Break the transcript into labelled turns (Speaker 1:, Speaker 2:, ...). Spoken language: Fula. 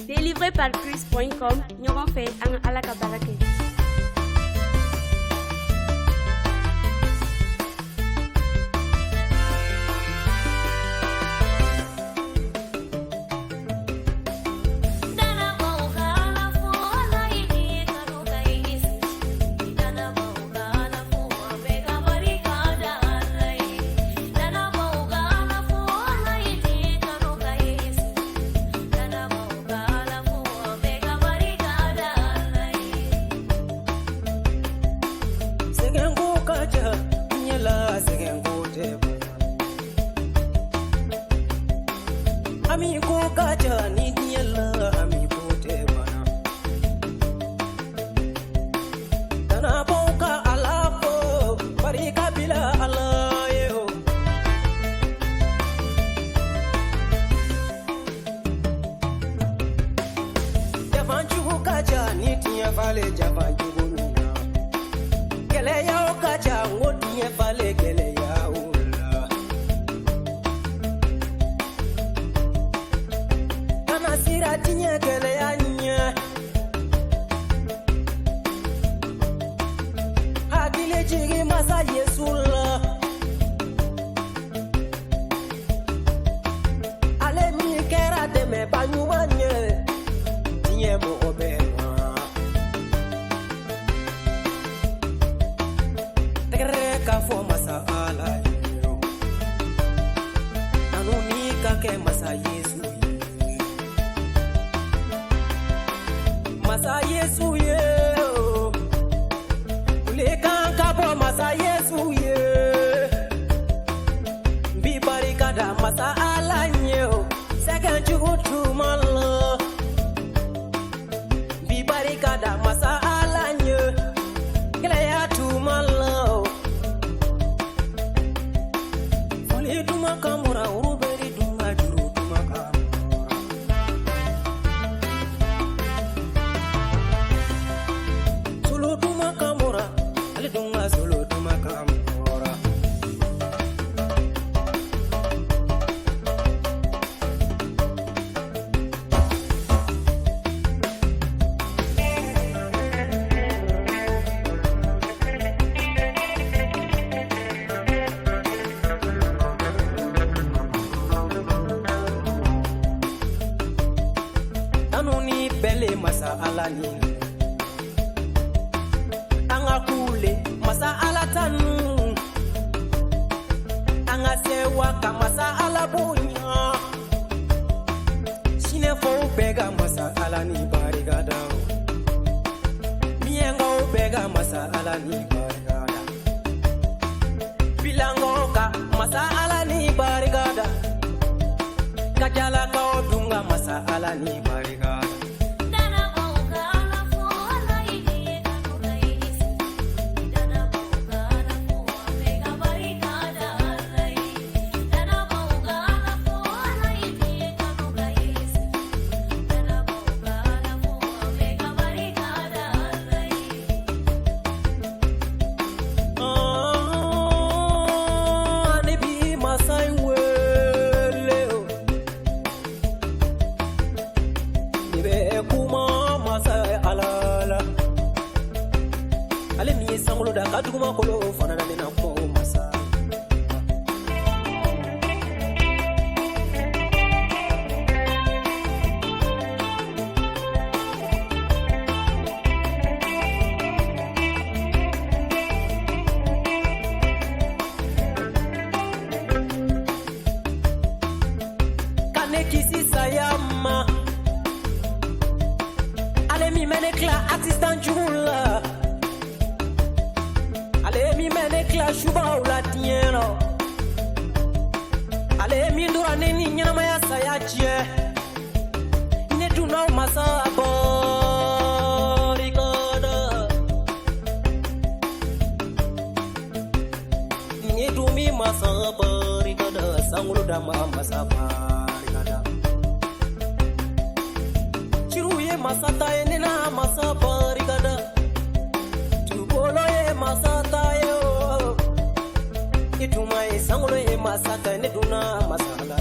Speaker 1: Délivré par plus.com, ɲɔgɔn fɛ an ka Ala ka baara kɛ.
Speaker 2: Ami ko kaja ni diela ami ko te bana Dana boka alapo bari kabila alayo Javanju kaja ni tia vale javanju bonuna Gele ya kaja ngodi vale gele ya Sira tinya gele anya Hakile jigi masa Yesula Ale mi kera deme banyumanye Tiye mo obema Tegere ka fo masa ala Anuni ka ke masa Yesu Masa Yesu ye Ule kan kabo masa Yesu ye Bi barikada masa ala nye Second you to malo Bi barikada masa ala nye Kile ya tu malo Fuli duma kamura uruberi duma juru duma kamura Dunga solo tuma kamora Anuni bele masa alani Angakule masa ala tanu Anga sewa kamasa ala bunya Sine fo bega masa ala ni barigada Mienga bega masa ala ni barigada Bilangoka masa ala ni barigada Kajala ka odunga masa ala ni barigada Ale mi sangolo da kaduma kolo fana na mena ko masa Kane kisi sayama Ale mi menekla assistant jula Ale mi menekla shuba ula tieno Ale mi ndura neni nyama ya sayachie Ne tuna masa borikoda Ne tumi masa borikoda sangulu dama masa borikoda Chiruye masa tayenena masa borikoda Tubolo ye masa tayo Ituma e sangolo e masa kane duna masala